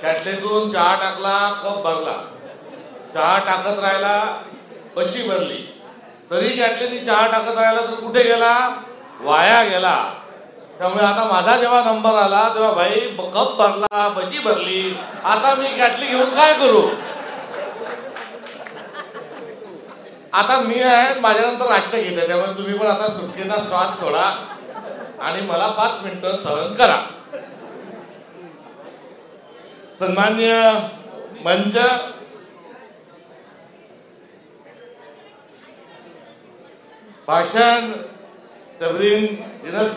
कॅटलीतून चहा टाकला, कप भरला, चहा टाकत राहिला, बशी भरली, तरी कॅटलीने चहा टाकत राहिला तर कुठे गेला? वाया गेला. त्यामुळे आता माझा जेव्हा नंबर आला तेव्हा भाई कप भरला, बशी भरली, आता मी कॅटली घेऊन काय करू? आता मी आहे, माझ्यानंतर राष्ट्र घेते. त्यामुळे तुम्ही पण आता सुटकेचा श्वास सोडा आणि मला 5 मिनिटं सहन करा. सन्माननीय मंच, भाषण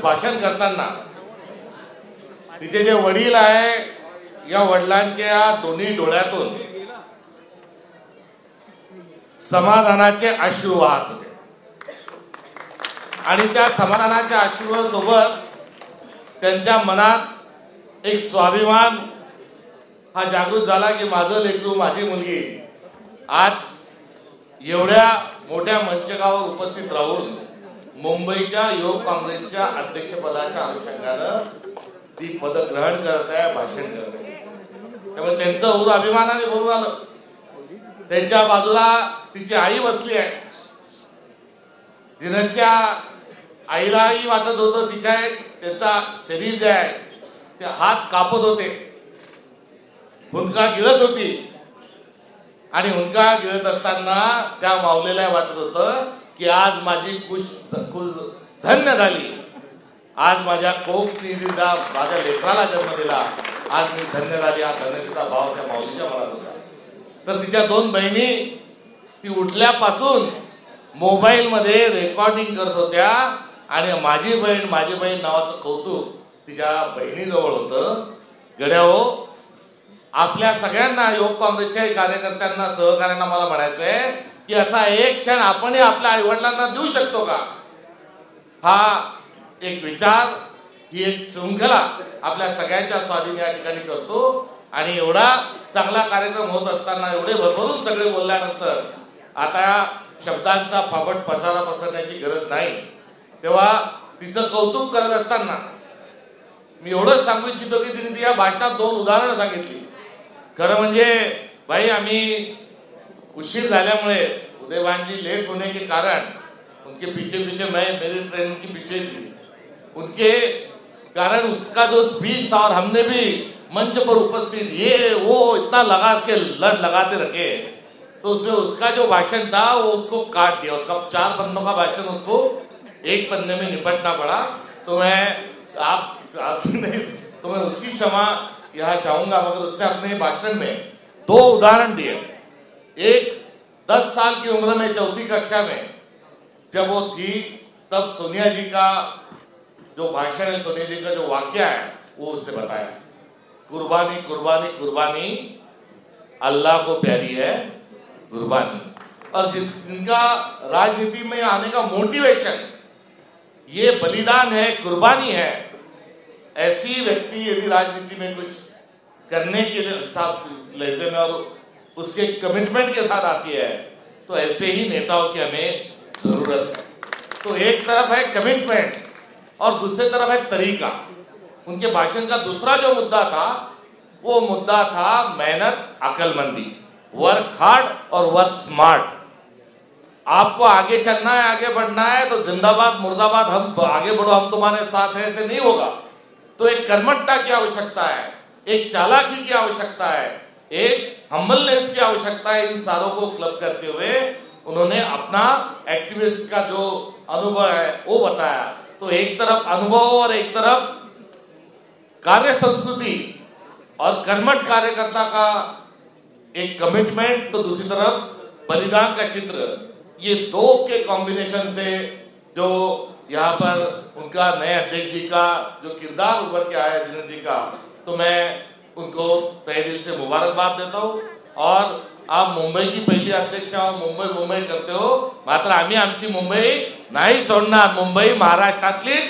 भाषण करताना तिथे जे वडील आहे, या वडिलांच्या दोन्ही डोळ्यातून समाधानाचे अश्रू वाहत होते आणि त्या समाधानाच्या अश्रूसोबत त्यांच्या मनात एक स्वाभिमान हा जागृत झाला की माझं लेकरू, माझी मुलगी आज एवढ्या मोठ्या मंचकावर उपस्थित राहून मुंबईच्या युवक काँग्रेसच्या अध्यक्षपदाच्या अनुषंगानं ती पद ग्रहण करत आहे, भाषण करत आहे. त्यामुळे त्यांचं एवढं अभिमानाने बोलून आलं. त्यांच्या बाजूला तिची आई बसली आहे. धीरजच्या आईलाही वाटत होतं तिच्या त्याचा शरीर जे आहे ते हात कापत होते, हुंदका गिळत होती आणि हुंदका गिळत असताना त्या माऊलीला वाटत होतं की आज माझी कुश धन्य झाली, आज माझ्या कोकणीला माझ्या लेकराला जन्म दिला, आज मी धन्य झाली. हा धन्यतेचा भाव त्या माऊलीच्या मनात होता. तर तिच्या 2 बहिणी ती उठल्यापासून मोबाईल मध्ये रेकॉर्डिंग करत होत्या आणि माझी बहीण नावाचं कौतुक तिच्या बहिणीजवळ होतं. गड्याहो, आपल्या सगळ्यांना युवक काँग्रेसच्या कार्यकर्त्यांना, सहकार्यांना मला म्हणायचंय की असा एक क्षण आपणही आपल्या आईवडिलांना देऊ शकतो का? हा एक विचार, ही एक शृंखला आपल्या सगळ्यांच्या स्वाधीन या ठिकाणी करतो. आणि एवढा चांगला कार्यक्रम होत असताना, एवढे भरभरून सगळे बोलल्यानंतर आता शब्दांचा फाबट पसारा पसरण्याची गरज नाही. तेव्हा तिचं कौतुक करत असताना मी एवढंच सांगू इच्छितो की तिने या भाषणात 2 उदाहरणं सांगितली. खरं म्हणजे भाई, आम्ही उशीर झाल्यामुळे उदयभानजी लेट होने के कारण उनके पीछे मेरी ट्रेन उनके पीछे थी, उनके कारण उसका जो स्पीच था और हमने भी मंच पर उपस्थित ये वो इतना लगा के लड़ लगाते रखे, तो उसमें उसका जो भाषण था वो उसको काट दिया. उसका 4 पन्नों का भाषण उसको 1 पन्ने में निपटना पड़ा. तो मैं आपसे नहीं, तो मैं उसकी क्षमा यहाँ चाहूंगा. मगर उसने अपने भाषण में 2 उदाहरण दिए. एक 10 साल की उम्र में 4वीं कक्षा में जब वो थी, तब सोनिया जी का जो भाषण है, सोनिया जी का जो वाक्य है, वो उसने बताया, कुर्बानी कुर्बानी कुर्बानी अल्लाह को प्यारी है कुर्बानी. और जिनका राजनीति में आने का मोटिवेशन ये बलिदान है, कुर्बानी है, ऐसी व्यक्ति यदि राजनीति में कुछ करने के साथ लहजे में और उसके कमिटमेंट के साथ आती है, तो ऐसे ही नेताओं की हमें जरूरत है. तो एक तरफ है कमिटमेंट और दूसरी तरफ है तरीका. उनके भाषण का दूसरा जो मुद्दा था, वो मुद्दा था मेहनत, अकलमंदी, वर्क हार्ड और वर्क स्मार्ट. आपको आगे चलना है, आगे बढ़ना है, तो जिंदाबाद मुर्दाबाद, हम आगे बढ़ो, हम तुम्हारे साथ हैं, ऐसे नहीं होगा. तो एक कर्मठता की आवश्यकता है, एक चालाकी की आवश्यकता है, एक हम्बलनेस की आवश्यकता है. इन सारों को क्लब करते हुए उन्होंने अपना एक्टिविस्ट का जो अनुभव है वो बताया. तो एक तरफ अनुभव और एक तरफ कार्य संस्कृति और कर्मठ कार्यकर्ता का एक कमिटमेंट, तो दूसरी तरफ बलिदान का चित्र. ये 2 के कॉम्बिनेशन से जो यहाँ पर उनका नए अध्यक्ष जी का जो किरदार उभर के आया जिनेन्द्र जी का, तो मैं उनको तहे दिल से मुबारकबाद देता हूँ. और आप मुंबई की पहिली अध्यक्ष आहोत, मुंबई करते हो, मात्र आम्ही आमची मुंबई नाही सोडणार. मुंबई महाराष्ट्रातलीच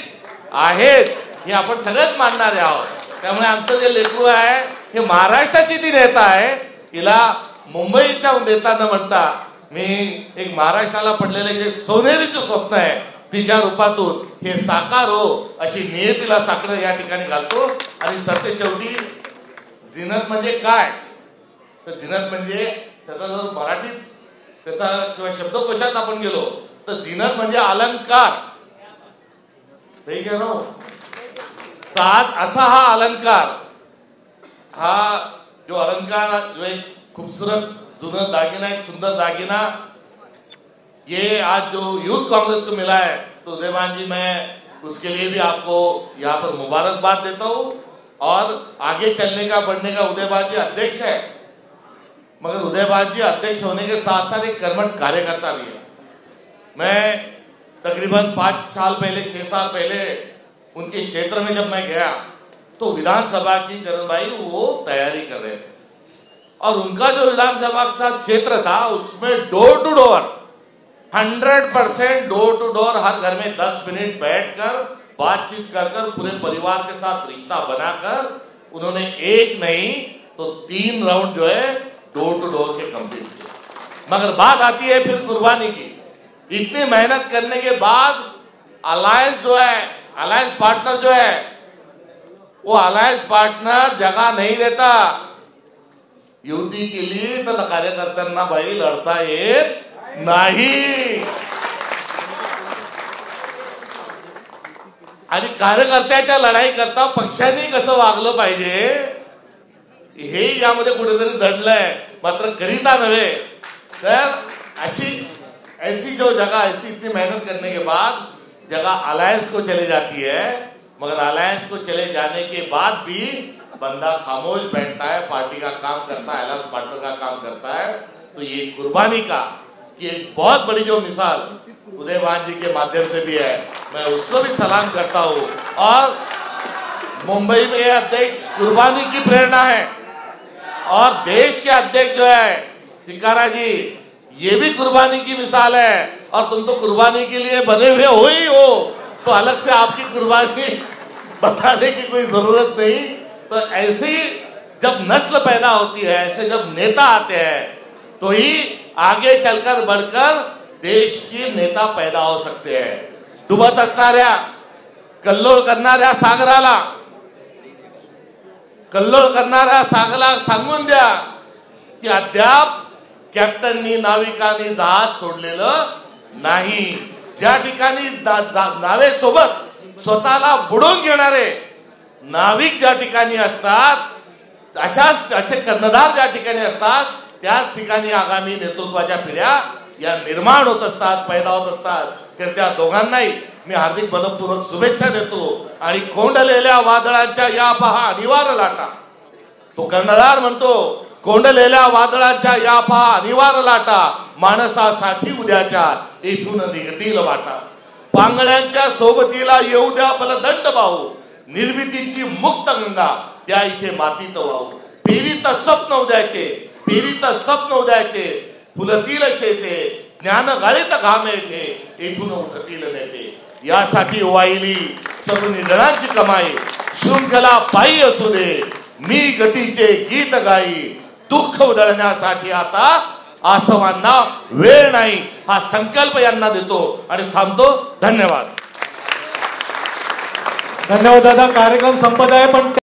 आहेच हे आपण सगळेच मानणारे आहोत. त्यामुळे आमचं जे लेकरू आहे हे महाराष्ट्राची ती नेता आहे, तिला मुंबईच्या नेता न म्हणता मी एक महाराष्ट्राला पडलेले जे सोनेरीचं स्वप्न आहे तिच्या रूपातून हे साकार हो अशी नियतीला साकडं या ठिकाणी घालतो. आणि सत्य शेवटी जिनत म्हणजे काय, तर जिनत म्हणजे त्याचा जर मराठीत त्याचा किंवा शब्दकोशात आपण गेलो तर जिनत म्हणजे अलंकार. ठीक आहे ना. तर आज असा हा अलंकार, हा जो अलंकार जो एक खूबसूरत जुना दागिना, एक सुंदर दागिना, ये आज जो यूथ कांग्रेस को मिला है, तो उदयभान जी मैं उसके लिए भी आपको यहाँ पर मुबारकबाद देता हूँ. और आगे चलने का बढ़ने का उदयभान जी अध्यक्ष है, मगर उदयभान जी अध्यक्ष होने के साथ साथ एक कर्मठ कार्यकर्ता भी है. मैं तकरीबन 5 साल पहले 6 साल पहले उनके क्षेत्र में जब मैं गया तो विधानसभा की चरण भाई वो तैयारी कर रहे थे और उनका जो विधानसभा का क्षेत्र था उसमें door to door 100% door to door हर घर में 10 मिनट बैठकर बातचीत कर पूरे परिवार के साथ रिश्ता बनाकर उन्होंने एक नहीं तो 3 राउंड जो है डोर टू डोर के कंप्लीट किए. मगर बात आती है फिर कुर्बानी की. इतनी मेहनत करने के बाद अलायंस जो है, अलायंस पार्टनर जो है, वो अलायंस पार्टनर जगह नहीं देता युती केली तर कार्यकर्त्यांना भाई लढता येत नाही. आणि कार्यकर्त्याच्या लढाई करता पक्षांनी कसं वागलं पाहिजे हे यामध्ये कुठेतरी दडलंय. मात्र करिता नव्हे तर ऐसी जो जगह, ऐसी इतनी मेहनत करने के बाद जगह अलायंस को चले जाती है, मगर अलायंस को चले जाने के बाद भी बंदा खामोश बैठता है, पार्टी का काम करता है, अलायंस पार्टनर का काम करता है. तो ये कुर्बानी का कि एक बहुत बड़ी जो मिसाल उदयभान जी के माध्यम से भी है, मैं उसको भी सलाम करता हूँ. और मुंबई में अध्यक्ष कुर्बानी की प्रेरणा है और देश के अध्यक्ष जो है टिकारा जी, ये भी कुर्बानी की मिसाल है. और तुम तो कुर्बानी के लिए बने हुए हो ही हो, तो अलग से आपकी कुर्बानी बताने की कोई जरूरत नहीं. तो ऐसी जब नस्ल पैदा होती है, ऐसे जब नेता आते हैं तो ही आगे चलकर बढ़कर देश की नेता पैदा हो सकते हैं. डुबत असणाऱ्या कल्लोळ करणाऱ्या सागराला, कल्लोळ करणाऱ्या सागराला सांगून द्या की अद्याप कॅप्टननी नाविकांनी जहाज सोडलेलं नाही. ज्या ठिकाणी नावेसोबत स्वतःला बुडवून घेणारे नाविक ज्या ठिकाणी असतात, असे कर्णधार ज्या ठिकाणी असतात, त्याच ठिकाणी आगामी नेतृत्वाच्या पिढ्या या निर्माण होत असतात, पैदा होत असतात. तर त्या दोघांनाही मी हार्दिक मनपूर्वक शुभेच्छा देतो. आणि कोंडलेल्या वादळांच्या या पहा अनिवार्य लाटा, तो कर्णधार म्हणतो कोंडलेल्या वादळांच्या या पहा अनिवार्य लाटा, माणसासाठी उद्याच्या इथून निघतील वाटा. पांगळ्यांच्या सोबतीला येऊ द्या बलदंड भाऊ, निर्मितीची मुक्त गंगा त्या इथे मातीत वाहू. पेरीत स्वप्न उद्याचे, पेरीत स्वप्न उद्याचे, फुलतील शेते, ज्ञान गाळीत घाम येते, इथून उठतील नेते. यासाठी वाहिली सगळी जणांची कमाई, शृंखला पायी असू दे, मी गतीचे गीत गाई. दुःख उधळण्यासाठी आता आसवांना वेळ नाही, हा संकल्प यांना देतो आणि थांबतो. धन्यवाद. धन्यवाद दादा. कार्यक्रम संपत आहे पण